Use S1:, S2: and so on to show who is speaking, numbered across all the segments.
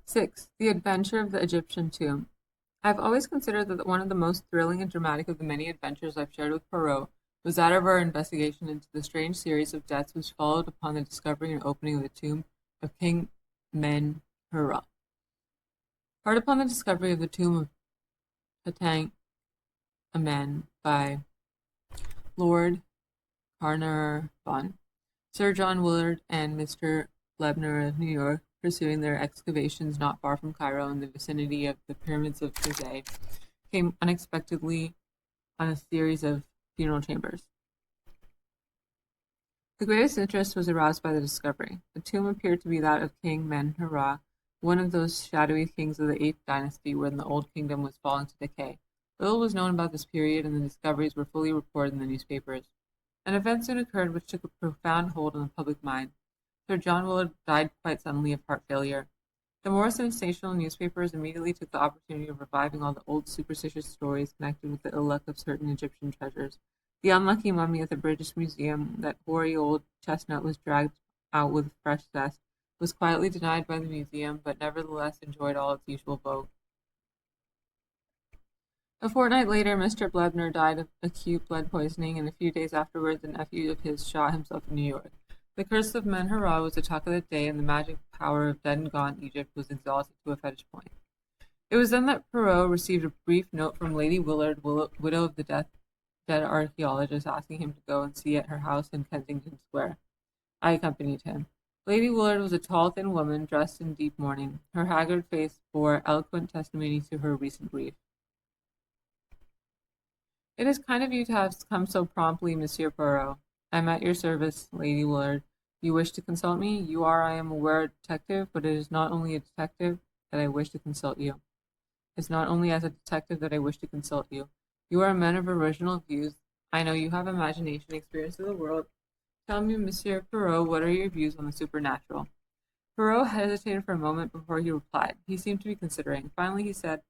S1: 6. The Adventure of the Egyptian Tomb. I've always considered that one of the most thrilling and dramatic of the many adventures I've shared with Poirot was that of our investigation into the strange series of deaths which followed upon the discovery and opening of the tomb of King Men-Hera. Hard upon the discovery of the tomb of Tutankhamen by Lord Carnarvon, Sir John Willard and Mr. Lebner of New York, pursuing their excavations not far from Cairo in the vicinity of the pyramids of Gizeh, came unexpectedly on a series of funeral chambers. The greatest interest was aroused by the discovery. The tomb appeared to be that of King Men-Hera, one of those shadowy kings of the 8th dynasty when the old kingdom was falling to decay. Little was known about this period, and the discoveries were fully reported in the newspapers. An event soon occurred which took a profound hold on the public mind. Sir John Willard died quite suddenly of heart failure. The more sensational newspapers immediately took the opportunity of reviving all the old superstitious stories connected with the ill luck of certain Egyptian treasures. The unlucky mummy at the British Museum, that hoary old chestnut was dragged out with fresh zest, was quietly denied by the museum, but nevertheless enjoyed all its usual vogue. A fortnight later, Mr. Blebner died of acute blood poisoning, and a few days afterwards a nephew of his shot himself in New York. The curse of Men-Hera was the talk of the day, and the magic power of dead and gone Egypt was exalted to a fetish point. It was then that Poirot received a brief note from Lady Willard, widow of the dead archaeologist, asking him to go and see at her house in Kensington Square. I accompanied him. Lady Willard was a tall, thin woman, dressed in deep mourning. Her haggard face bore eloquent testimony to her recent grief. "It is kind of you to have come so promptly, Monsieur Poirot. I am at your service, Lady Willard. You wish to consult me? You are, I am aware, a detective, but it is not only a detective that I wish to consult you. It's not only as a detective that I wish to consult you. You are a man of original views. I know you have imagination, experience of the world. Tell me, Monsieur Poirot, what are your views on the supernatural?" Poirot hesitated for a moment before he replied. He seemed to be considering. Finally he said,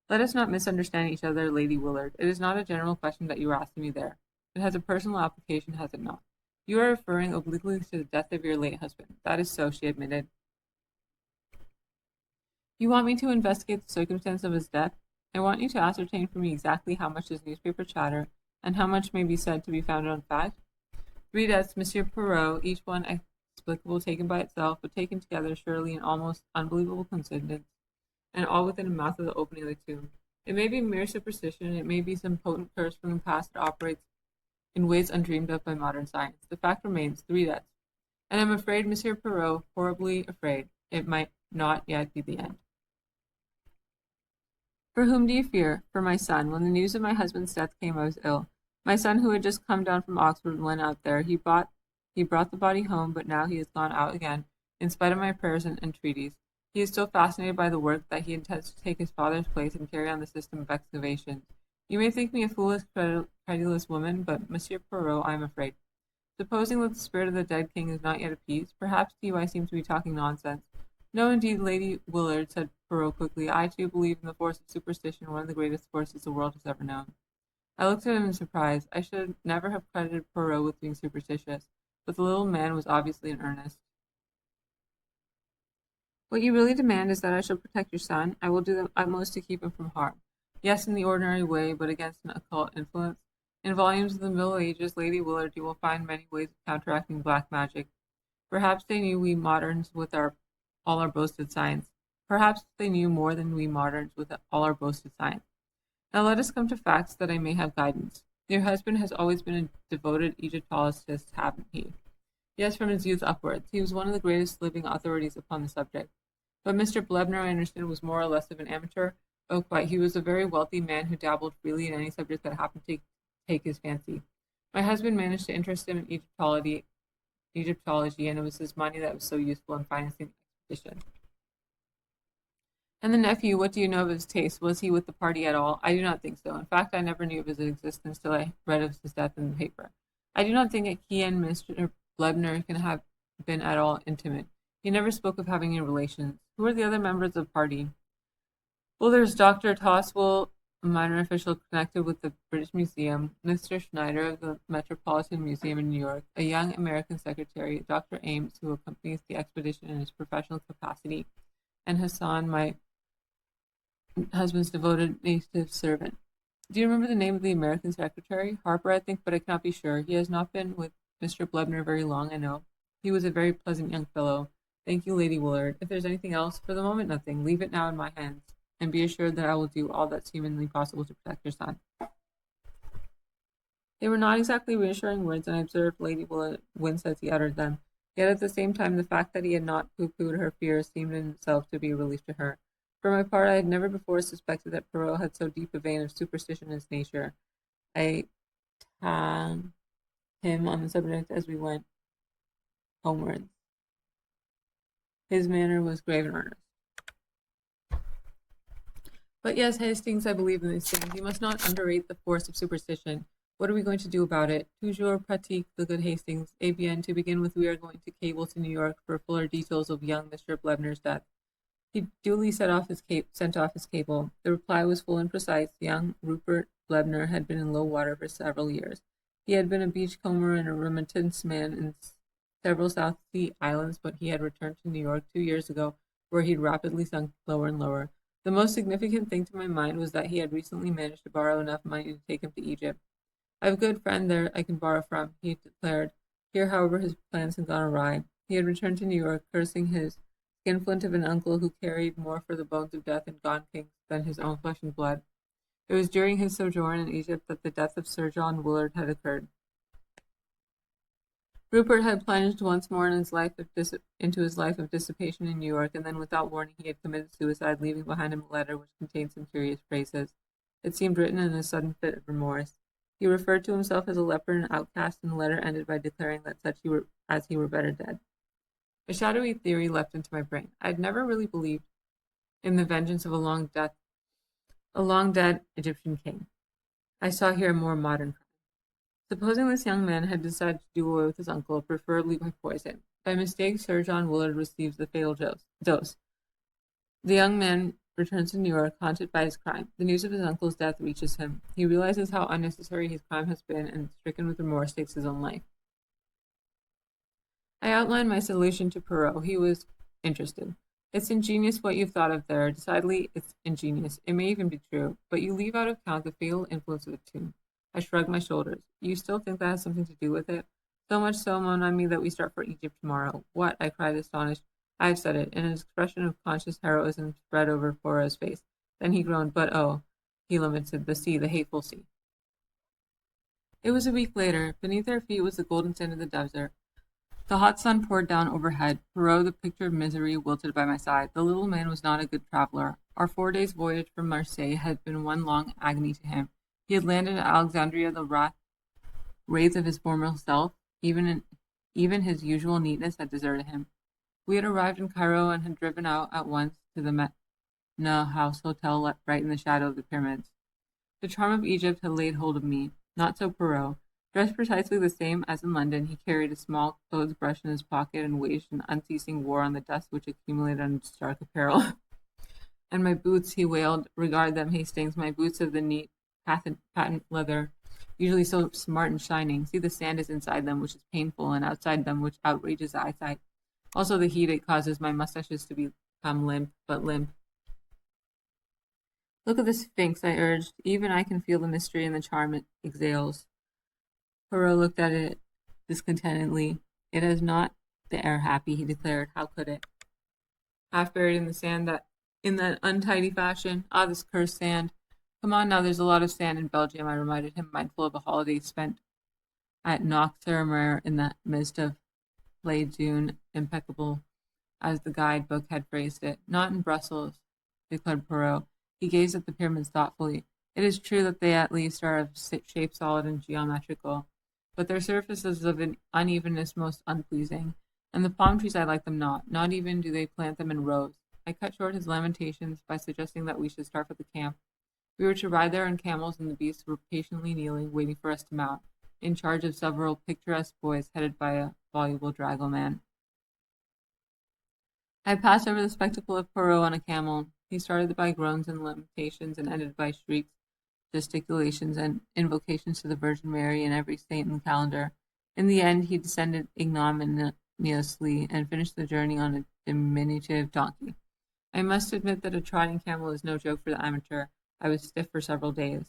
S1: "Let us not misunderstand each other, Lady Willard. It is not a general question that you are asking me there. It has a personal application, has it not? You are referring obliquely to the death of your late husband. That is so," she admitted. "You want me to investigate the circumstance of his death? I want you to ascertain for me exactly how much is newspaper chatter, and how much may be said to be founded on fact? 3 deaths, Monsieur Poirot, each one explicable taken by itself, but taken together surely an almost unbelievable coincidence, and all within a month of the opening of the tomb. It may be mere superstition, it may be some potent curse from the past that operates in ways undreamed of by modern science. The fact remains, 3 deaths. And I'm afraid, Monsieur Poirot, horribly afraid, it might not yet be the end." "For whom do you fear?" "For my son. When the news of my husband's death came, I was ill. My son, who had just come down from Oxford, went out there. He brought the body home, but now he has gone out again, in spite of my prayers and entreaties. He is still fascinated by the work that he intends to take his father's place and carry on the system of excavations. You may think me a foolish, credulous woman, but, Monsieur Poirot, I am afraid. Supposing that the spirit of the dead king is not yet appeased, perhaps to you I seem to be talking nonsense." "No, indeed, Lady Willard," said Poirot quickly. "I, too, believe in the force of superstition, one of the greatest forces the world has ever known." I looked at him in surprise. I should never have credited Poirot with being superstitious, but the little man was obviously in earnest. "What you really demand is that I shall protect your son. I will do the utmost to keep him from harm. Yes, in the ordinary way, but against an occult influence. In volumes of the Middle Ages, Lady Willard, you will find many ways of counteracting black magic. Perhaps they knew we moderns with all our boasted science. Perhaps they knew more than we moderns with all our boasted science. Now let us come to facts that I may have guidance. Your husband has always been a devoted Egyptologist, haven't he?" "Yes, from his youth upwards. He was one of the greatest living authorities upon the subject." "But Mr. Blebner, I understand, was more or less of an amateur?" "Oh, quite. He was a very wealthy man who dabbled freely in any subject that happened to take his fancy. My husband managed to interest him in Egyptology, and it was his money that was so useful in financing the expedition." "And the nephew, what do you know of his taste? Was he with the party at all?" "I do not think so. In fact, I never knew of his existence till I read of his death in the paper. I do not think that he and Mr. Blebner can have been at all intimate. He never spoke of having any relations. Who are the other members of the party?" "Well, there's Dr. Toswell, a minor official connected with the British Museum, Mr. Schneider of the Metropolitan Museum in New York, a young American secretary, Dr. Ames, who accompanies the expedition in his professional capacity, and Hassan, my husband's devoted native servant. Do you remember the name of the American secretary? Harper, I think, but I cannot be sure. He has not been with Mr. Blebner very long, I know. He was a very pleasant young fellow. Thank you, Lady Willard. If there's anything else, for the moment, nothing. Leave it now in my hands, and be assured that I will do all that's humanly possible to protect your son. They were not exactly reassuring words, and I observed Lady Willard wince as he uttered them. Yet at the same time, the fact that he had not pooh-poohed her fears seemed in itself to be a relief to her. For my part, I had never before suspected that Poirot had so deep a vein of superstition in his nature. I tagged him on the subject as we went homewards. His manner was grave and earnest. But yes, Hastings, I believe in these things. You must not underrate the force of superstition. What are we going to do about it? Toujours pratique the good Hastings. Eh bien, to begin with, we are going to cable to New York for fuller details of young Mr. Blebner's death. He duly sent off his cable. The reply was full and precise. Young Rupert Blebner had been in low water for several years. He had been a beachcomber and a remittance man in several South Sea islands, but he had returned to New York 2 years ago, where he'd rapidly sunk lower and lower. The most significant thing to my mind was that he had recently managed to borrow enough money to take him to Egypt. I have a good friend there I can borrow from, he declared. Here, however, his plans had gone awry. He had returned to New York, cursing his skinflint of an uncle who cared more for the bones of death and gone kings than his own flesh and blood. It was during his sojourn in Egypt that the death of Sir John Willard had occurred. Rupert had plunged once more into his life of dissipation in New York, and then without warning he had committed suicide, leaving behind him a letter which contained some curious phrases. It seemed written in a sudden fit of remorse. He referred to himself as a leper and outcast, and the letter ended by declaring that such he were better dead. A shadowy theory leapt into my brain. I had never really believed in the vengeance of a long dead Egyptian king. I saw here a more modern crime. Supposing this young man had decided to do away with his uncle, preferably by poison. By mistake, Sir John Willard receives the fatal dose. The young man returns to New York, haunted by his crime. The news of his uncle's death reaches him. He realizes how unnecessary his crime has been, and stricken with remorse, takes his own life. I outlined my solution to Poirot. He was interested. It's ingenious what you've thought of there. Decidedly, it's ingenious. It may even be true. But you leave out of account the fatal influence of the tomb. I shrugged my shoulders. You still think that has something to do with it? So much so, mon ami, that we start for Egypt tomorrow. What? I cried, astonished. I have said it, and an expression of conscious heroism spread over Poirot's face. Then he groaned, but oh, he lamented, the sea, the hateful sea. It was a week later. Beneath our feet was the golden sand of the desert. The hot sun poured down overhead. Poirot, the picture of misery, wilted by my side. The little man was not a good traveler. Our 4 days' voyage from Marseille had been one long agony to him. He had landed at Alexandria, the wraith of his former self. Even his usual neatness had deserted him. We had arrived in Cairo and had driven out at once to the Medina House Hotel right in the shadow of the pyramids. The charm of Egypt had laid hold of me. Not so Poirot. Dressed precisely the same as in London, he carried a small clothes brush in his pocket and waged an unceasing war on the dust which accumulated on his dark apparel. And my boots, he wailed, regard them, Hastings, my boots of the neat patent leather, usually so smart and shining. See, the sand is inside them, which is painful, and outside them, which outrages the eyesight. Also the heat it causes my mustaches to become limp, but limp. Look at the Sphinx, I urged. Even I can feel the mystery and the charm it exhales. Poirot looked at it discontentedly. It has not the air happy, he declared. How could it? Half buried in the sand in that untidy fashion. Ah, this cursed sand. Come on now, there's a lot of sand in Belgium, I reminded him, mindful of a holiday spent at Nox-sur-Mer in the midst of late June, impeccable, as the guidebook had phrased it. Not in Brussels, declared Poirot. He gazed at the pyramids thoughtfully. It is true that they at least are of shape solid and geometrical, but their surface is of an unevenness most unpleasing, and the palm trees I like them not even do they plant them in rows. I cut short his lamentations by suggesting that we should start for the camp. We were to ride there on camels, and the beasts were patiently kneeling, waiting for us to mount, in charge of several picturesque boys headed by a voluble dragoman. I passed over the spectacle of Poirot on a camel. He started by groans and lamentations, and ended by shrieks, gesticulations, and invocations to the Virgin Mary and every saint in the calendar. In the end, he descended ignominiously and finished the journey on a diminutive donkey. I must admit that a trotting camel is no joke for the amateur. I was stiff for several days.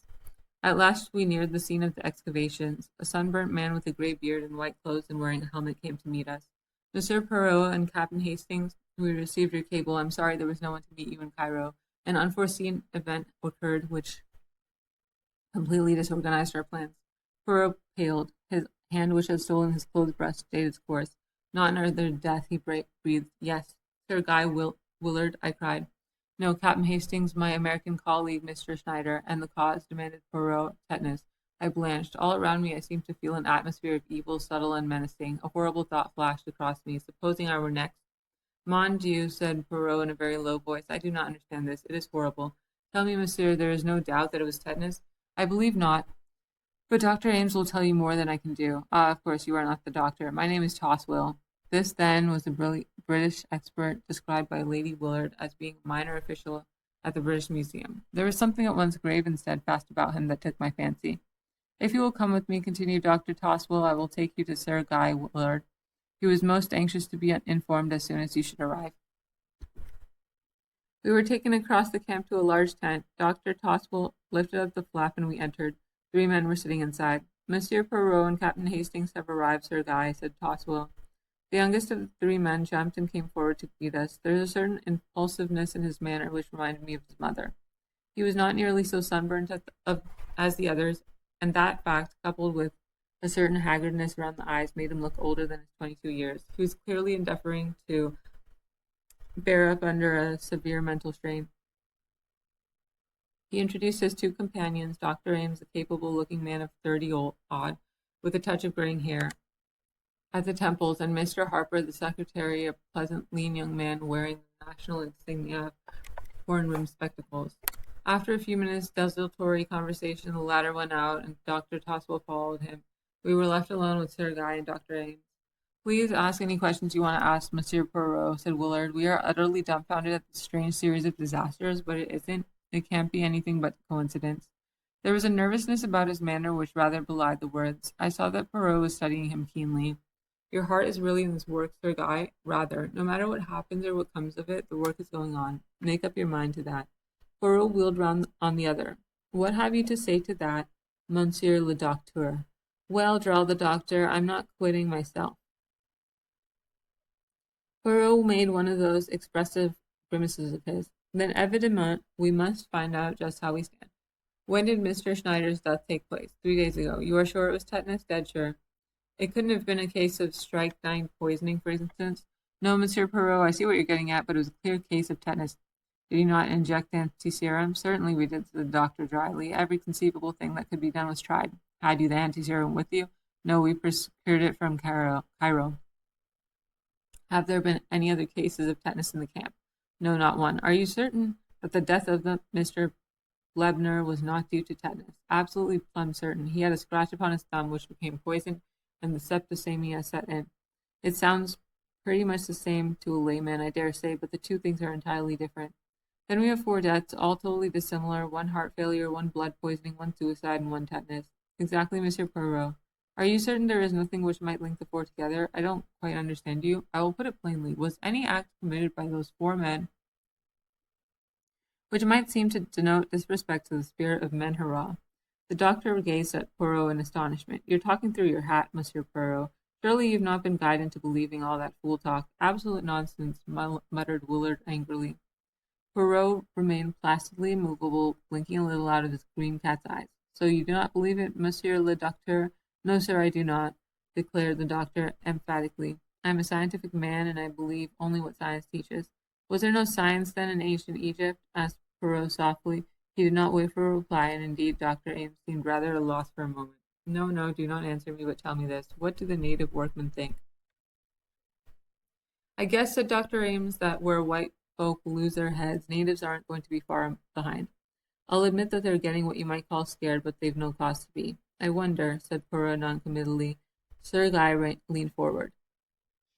S1: At last we neared the scene of the excavations. A sunburnt man with a grey beard and white clothes and wearing a helmet came to meet us. Monsieur Poirot and Captain Hastings, we received your cable. I'm sorry there was no one to meet you in Cairo. An unforeseen event occurred which completely disorganized our plans. Poirot paled. His hand, which had stolen his clothes brush, stayed its course. Not another death, he breathed. Yes, Sir Guy Willard, I cried. No, Captain Hastings, my American colleague, Mr. Schneider, and the cause, demanded Poirot, tetanus. I blanched. All around me I seemed to feel an atmosphere of evil, subtle and menacing. A horrible thought flashed across me. Supposing I were next? Mon Dieu, said Poirot in a very low voice, I do not understand this. It is horrible. Tell me, monsieur, there is no doubt that it was tetanus? I believe not. But Dr. Ames will tell you more than I can do. Ah, of course, you are not the doctor. My name is Toswell. This, then, was the British expert described by Lady Willard as being a minor official at the British Museum. There was something at once grave and steadfast about him that took my fancy. If you will come with me, continued Dr. Toswell, I will take you to Sir Guy Willard. He was most anxious to be informed as soon as you should arrive. We were taken across the camp to a large tent. Dr. Toswell lifted up the flap and we entered. 3 men were sitting inside. Monsieur Poirot and Captain Hastings have arrived, Sir Guy, said Toswell. The youngest of the 3 men jumped and came forward to greet us. There was a certain impulsiveness in his manner which reminded me of his mother. He was not nearly so sunburnt as the others, and that fact, coupled with a certain haggardness around the eyes, made him look older than his 22 years. He was clearly endeavoring to bear up under a severe mental strain. He introduced his 2 companions, Dr. Ames, a capable-looking man of 30-odd, with a touch of graying hair at the temples, and Mr. Harper, the secretary, a pleasant, lean young man wearing the national insignia of horn-rimmed spectacles. After a few minutes' desultory conversation, the latter went out, and Dr. Toswell followed him. We were left alone with Sir Guy and Dr. Ames. Please ask any questions you want to ask, Monsieur Poirot, said Willard. We are utterly dumbfounded at this strange series of disasters, but it isn't. It can't be anything but coincidence. There was a nervousness about his manner which rather belied the words. I saw that Poirot was studying him keenly. Your heart is really in this work, Sir Guy. Rather, no matter what happens or what comes of it, the work is going on. Make up your mind to that. Poirot wheeled round on the other. What have you to say to that, Monsieur le Docteur? Well, drawled the doctor, I'm not quitting myself. Poirot made one of those expressive grimaces of his. Then, evidemment, we must find out just how we stand. When did Mr. Schneider's death take place? 3 days ago. You are sure it was tetanus? Dead sure. It couldn't have been a case of strychnine poisoning, for instance. No, Monsieur Poirot, I see what you're getting at, but it was a clear case of tetanus. Did you not inject anti-serum? Certainly we did, said the doctor dryly. Every conceivable thing that could be done was tried. Had you the anti-serum with you? No, we procured it from Cairo. Have there been any other cases of tetanus in the camp? No, not one. Are you certain that the death of Mr. Blebner was not due to tetanus? Absolutely plumb certain. He had a scratch upon his thumb which became poisoned, and the septicemia set in. It sounds pretty much the same to a layman, I dare say, but the 2 things are entirely different. Then we have 4 deaths, all totally dissimilar, 1 heart failure, 1 blood poisoning, 1 suicide, and 1 tetanus. Exactly, Monsieur Poirot. Are you certain there is nothing which might link the 4 together? I don't quite understand you. I will put it plainly. Was any act committed by those 4 men which might seem to denote disrespect to the spirit of men hurrah? The doctor gazed at Poirot in astonishment. You're talking through your hat, Monsieur Poirot. Surely you've not been guided into believing all that fool talk. Absolute nonsense, muttered Willard angrily. Poirot remained placidly immovable, blinking a little out of his green cat's eyes. So you do not believe it, Monsieur le Docteur? No, sir, I do not, declared the doctor emphatically. I am a scientific man, and I believe only what science teaches. Was there no science, then, in ancient Egypt? Asked Poirot softly. He did not wait for a reply, and indeed Dr. Ames seemed rather at a loss for a moment. No, no, do not answer me, but tell me this. What do the native workmen think? I guess, said Dr. Ames, that where white folk lose their heads, natives aren't going to be far behind. I'll admit that they're getting what you might call scared, but they've no cause to be. I wonder, said Poirot noncommittally. Sir Guy leaned forward.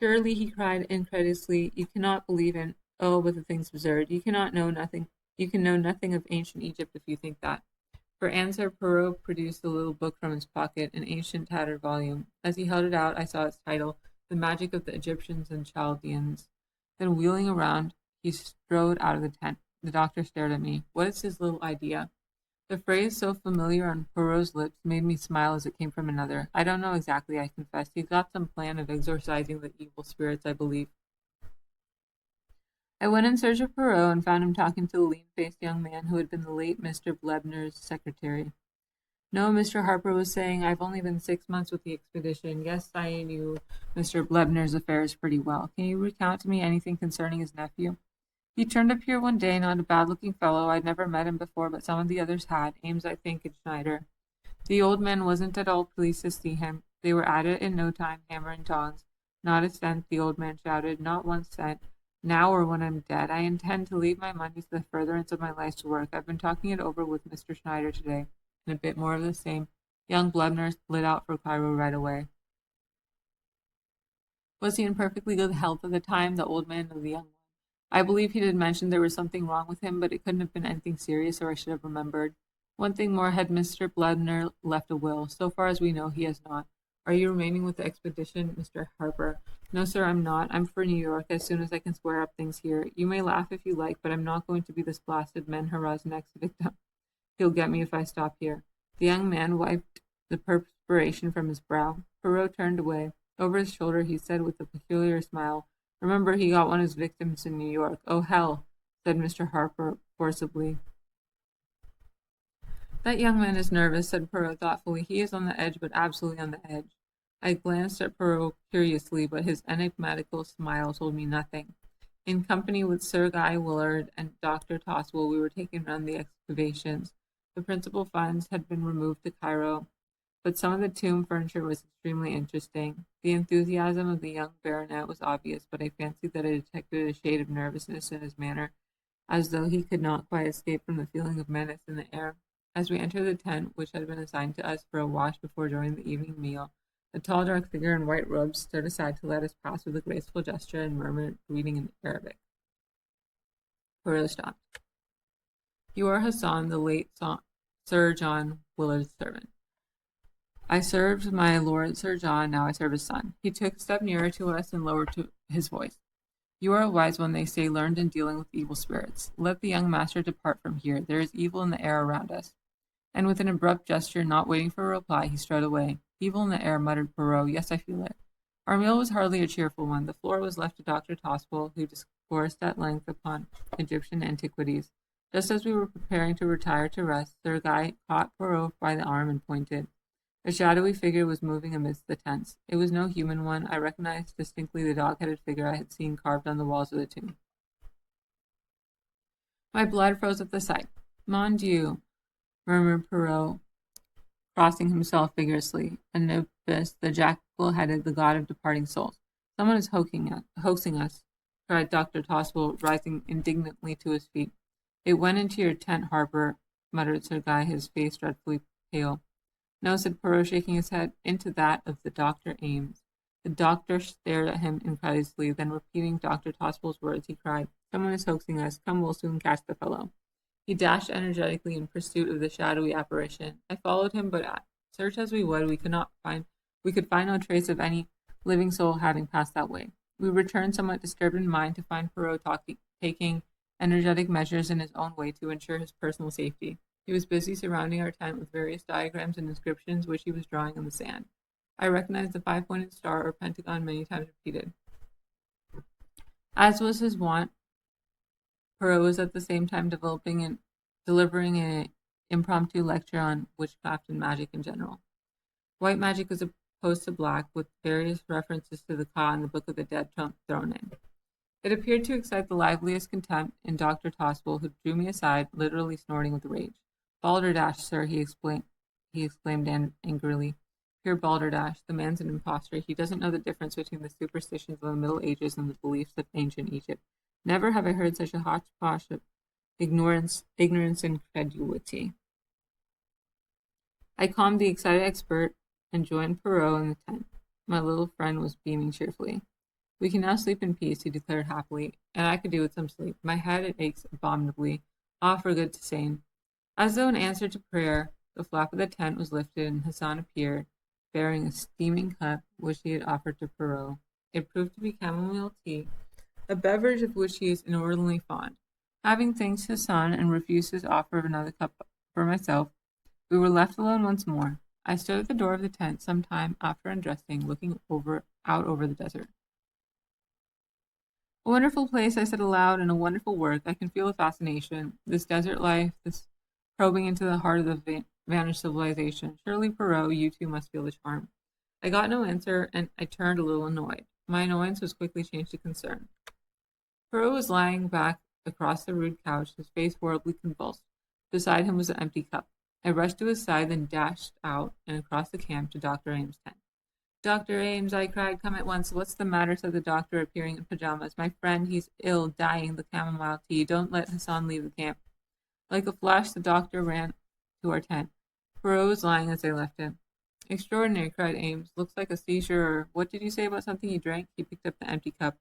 S1: Surely, he cried incredulously, you cannot believe in. Oh, but the thing's absurd. You cannot know nothing. You can know nothing of ancient Egypt if you think that. For answer, Poirot produced a little book from his pocket, an ancient tattered volume. As he held it out, I saw its title, The Magic of the Egyptians and Chaldeans. Then, wheeling around, he He strode out of the tent. The doctor stared at me. What is his little idea? The phrase, so familiar on Poirot's lips, made me smile as it came from another. I don't know exactly, I confessed. He's got some plan of exorcising the evil spirits, I believe. I went in search of Poirot and found him talking to the lean-faced young man who had been the late Mr. Blebner's secretary. No, Mr. Harper was saying, I've only been 6 months with the expedition. Yes, I knew Mr. Blebner's affairs pretty well. Can you recount to me anything concerning his nephew? He turned up here one day, not a bad-looking fellow. I'd never met him before, but some of the others had. Ames, I think, and Schneider. The old man wasn't at all pleased to see him. They were at it in no time, hammer and tongs. Not a cent, the old man shouted. Not 1 cent. Now or when I'm dead. I intend to leave my money to the furtherance of my life's work. I've been talking it over with Mr. Schneider today. And a bit more of the same. Young Blebner lit out for Cairo right away. Was he in perfectly good health at the time? The old man or the young one? I believe he did mention there was something wrong with him, but it couldn't have been anything serious, or I should have remembered. One thing more, had Mr. Blebner left a will? So far as we know, he has not. Are you remaining with the expedition, Mr. Harper? No, sir, I'm not. I'm for New York as soon as I can square up things here. You may laugh if you like, but I'm not going to be this blasted Menhera's next victim. He'll get me if I stop here. The young man wiped the perspiration from his brow. Poirot turned away. Over his shoulder, he said with a peculiar smile, Remember, he got one of his victims in New York. Oh, hell, said Mr. Harper forcibly. That young man is nervous, said Poirot thoughtfully. He is on the edge, but absolutely on the edge. I glanced at Poirot curiously, but his enigmatical smile told me nothing. In company with Sir Guy Willard and Dr. Toswell, we were taking round the excavations. The principal finds had been removed to Cairo, but some of the tomb furniture was extremely interesting. The enthusiasm of the young baronet was obvious, but I fancied that I detected a shade of nervousness in his manner, as though he could not quite escape from the feeling of menace in the air. As we entered the tent, which had been assigned to us for a wash before joining the evening meal, a tall dark figure in white robes stood aside to let us pass with a graceful gesture and murmured greeting in Arabic. Poirot stopped. You are Hassan, the late Sir John Willard's servant. I served my lord Sir John, now I serve his son. He took a step nearer to us and lowered his voice. You are a wise one, they say, learned in dealing with evil spirits. Let the young master depart from here. There is evil in the air around us. And with an abrupt gesture, not waiting for a reply, he strode away. Evil in the air, muttered Poirot. Yes, I feel it. Our meal was hardly a cheerful one. The floor was left to Dr. Toswell, who discoursed at length upon Egyptian antiquities. Just as we were preparing to retire to rest, Sir Guy caught Poirot by the arm and pointed. A shadowy figure was moving amidst the tents. It was no human one. I recognized distinctly the dog-headed figure I had seen carved on the walls of the tomb. My blood froze at the sight. Mon Dieu, murmured Poirot, crossing himself vigorously. Anubis, the jackal-headed, the god of departing souls. Someone is hoaxing us, cried Dr. Toswell, rising indignantly to his feet. It went into your tent, Harper, muttered Sir Guy, his face dreadfully pale. No, said Poirot, shaking his head, into that of the Dr. Ames. The doctor stared at him incredulously, then repeating Dr. Toswell's words, he cried, Someone is hoaxing us. Come, we'll soon catch the fellow. He dashed energetically in pursuit of the shadowy apparition. I followed him, but search as we would, we could find no trace of any living soul having passed that way. We returned somewhat disturbed in mind to find Poirot taking energetic measures in his own way to ensure his personal safety. He was busy surrounding our tent with various diagrams and inscriptions which he was drawing on the sand. I recognized the five-pointed star or pentagon many times repeated. As was his wont, Poirot was at the same time delivering an impromptu lecture on witchcraft and magic in general. White magic was opposed to black, with various references to the Ka and the Book of the Dead thrown in. It appeared to excite the liveliest contempt in Dr. Toswell, who drew me aside, literally snorting with rage. Balderdash, sir, he exclaimed angrily. Pure balderdash. The man's an impostor. He doesn't know the difference between the superstitions of the Middle Ages and the beliefs of ancient Egypt. Never have I heard such a hodgepodge of ignorance and credulity. I calmed the excited expert and joined Poirot in the tent. My little friend was beaming cheerfully. We can now sleep in peace, he declared happily, and I could do with some sleep. My head, it aches abominably. Ah, for good to sane. As though in answer to prayer, the flap of the tent was lifted, and Hassan appeared, bearing a steaming cup which he had offered to Poirot. It proved to be chamomile tea, a beverage of which he is inordinately fond. Having thanked his son and refused his offer of another cup for myself, we were left alone once more. I stood at the door of the tent some time after undressing, looking out over the desert. A wonderful place, I said aloud, and a wonderful work. I can feel the fascination. This desert life, this probing into the heart of the vanished civilization. Surely, Poirot, you too must feel the charm. I got no answer, and I turned a little annoyed. My annoyance was quickly changed to concern. Poirot was lying back across the rude couch, his face horribly convulsed. Beside him was an empty cup. I rushed to his side, then dashed out and across the camp to Dr. Ames' tent. Dr. Ames, I cried, come at once. What's the matter? Said the doctor, appearing in pajamas. My friend, he's ill, dying, the chamomile tea. Don't let Hassan leave the camp. Like a flash, the doctor ran to our tent. Poirot was lying as I left him. Extraordinary, cried Ames. Looks like a seizure, or what did you say about something you drank? He picked up the empty cup.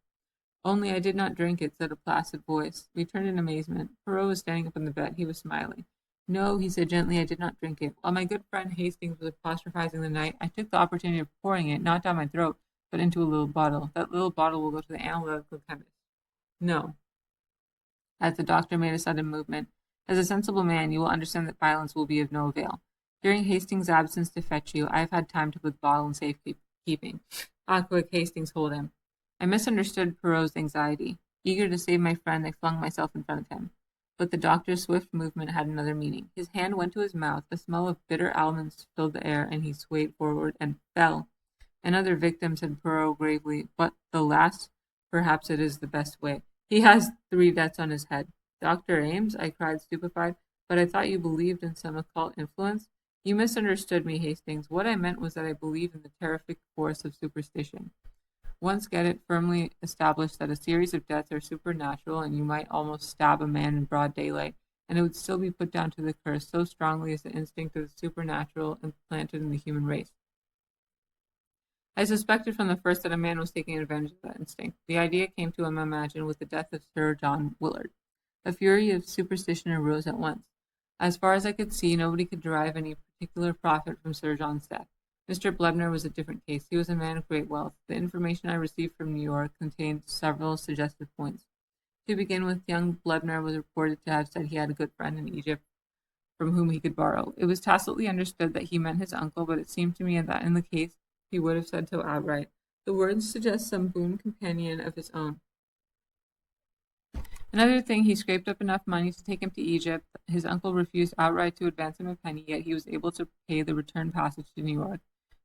S1: Only I did not drink it, said a placid voice. We turned in amazement. Poirot was standing up on the bed. He was smiling. No, he said gently, I did not drink it. While my good friend Hastings was apostrophizing the night, I took the opportunity of pouring it, not down my throat, but into a little bottle. That little bottle will go to the analytical chemist. No. As the doctor made a sudden movement. As a sensible man, you will understand that violence will be of no avail. During Hastings' absence to fetch you, I have had time to put the bottle in safe keeping. Ah, quick, Hastings, hold him. I misunderstood Poirot's anxiety. Eager to save my friend, I flung myself in front of him. But the doctor's swift movement had another meaning. His hand went to his mouth, a smell of bitter almonds filled the air, and he swayed forward and fell. Another victim, said Poirot gravely, but the last, perhaps it is the best way. He has 3 deaths on his head. Dr. Ames, I cried, stupefied, but I thought you believed in some occult influence? You misunderstood me, Hastings. What I meant was that I believe in the terrific force of superstition. Once get it firmly established that a series of deaths are supernatural, and you might almost stab a man in broad daylight, and it would still be put down to the curse, so strongly is the instinct of the supernatural implanted in the human race. I suspected from the first that a man was taking advantage of that instinct. The idea came to him, I imagine, with the death of Sir John Willard. A fury of superstition arose at once. As far as I could see, nobody could derive any particular profit from Sir John's death. Mr. Blebner was a different case. He was a man of great wealth. The information I received from New York contained several suggestive points. To begin with, young Blebner was reported to have said he had a good friend in Egypt from whom he could borrow. It was tacitly understood that he meant his uncle, but it seemed to me that in the case he would have said so outright. The words suggest some boon companion of his own. Another thing, he scraped up enough money to take him to Egypt. His uncle refused outright to advance him a penny, yet he was able to pay the return passage to New York.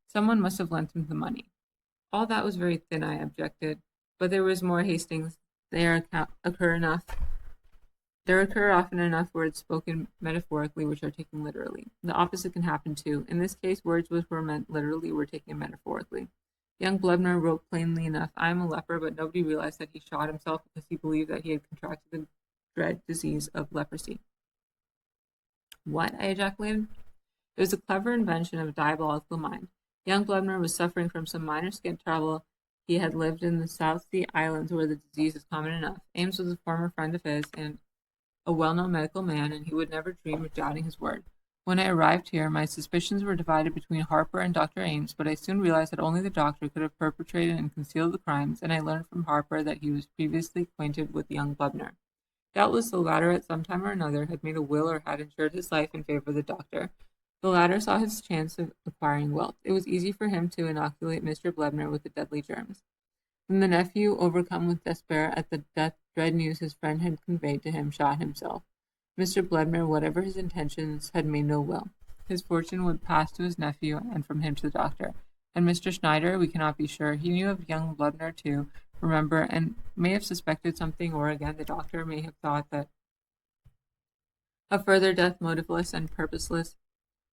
S1: Someone must have lent him the money. All that was very thin, I objected. But there was more, Hastings. There occur often enough words spoken metaphorically which are taken literally. The opposite can happen too. In this case, words which were meant literally were taken metaphorically. Young Blebner wrote plainly enough, I am a leper, but nobody realized that he shot himself because he believed that he had contracted the dread disease of leprosy. What? I ejaculated. It was a clever invention of a diabolical mind. Young Blebner was suffering from some minor skin trouble. He had lived in the South Sea Islands where the disease is common enough. Ames was a former friend of his and a well-known medical man, and he would never dream of doubting his word. When I arrived here, my suspicions were divided between Harper and Dr. Ames, but I soon realized that only the doctor could have perpetrated and concealed the crimes, and I learned from Harper that he was previously acquainted with young Blebner. Doubtless the latter at some time or another had made a will or had insured his life in favor of the doctor. The latter saw his chance of acquiring wealth. It was easy for him to inoculate Mr. Blebner with the deadly germs. Then the nephew, overcome with despair at the dread news his friend had conveyed to him, shot himself. Mr. Blebner, whatever his intentions, had made no will. His fortune would pass to his nephew, and from him to the doctor. And Mr. Schneider, we cannot be sure. He knew of young Blebner too, remember, and may have suspected something, or again the doctor may have thought that a further death, motiveless and purposeless,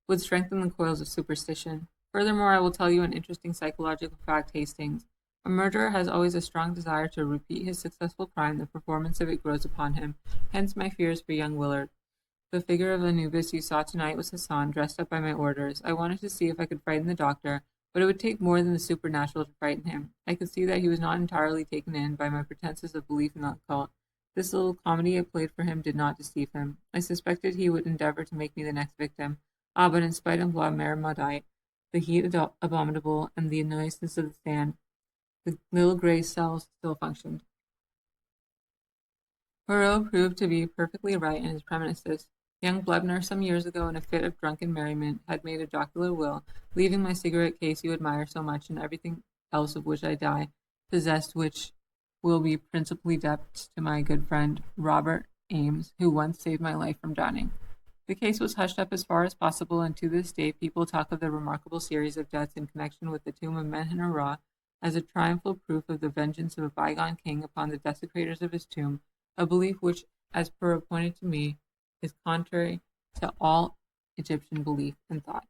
S1: would strengthen the coils of superstition. Furthermore, I will tell you an interesting psychological fact, Hastings. A murderer has always a strong desire to repeat his successful crime. The performance of it grows upon him. Hence my fears for young Willard. The figure of Anubis you saw tonight was Hassan, dressed up by my orders. I wanted to see if I could frighten the doctor, but it would take more than the supernatural to frighten him. I could see that he was not entirely taken in by my pretenses of belief in the occult. This little comedy I played for him did not deceive him. I suspected he would endeavor to make me the next victim. Ah, but in spite of la marmotite, the heat abominable, and the noiselessness of the stand, the little gray cells still functioned. Poirot proved to be perfectly right in his premises. Young Blebner, some years ago, in a fit of drunken merriment, had made a jocular will, leaving my cigarette case you admire so much, and everything else of which I die possessed, which will be principally debts to my good friend Robert Ames, who once saved my life from drowning. The case was hushed up as far as possible, and to this day people talk of the remarkable series of deaths in connection with the tomb of Menhir as a triumphal proof of the vengeance of a bygone king upon the desecrators of his tomb, a belief which, as Poirot pointed to me, is contrary to all Egyptian belief and thought.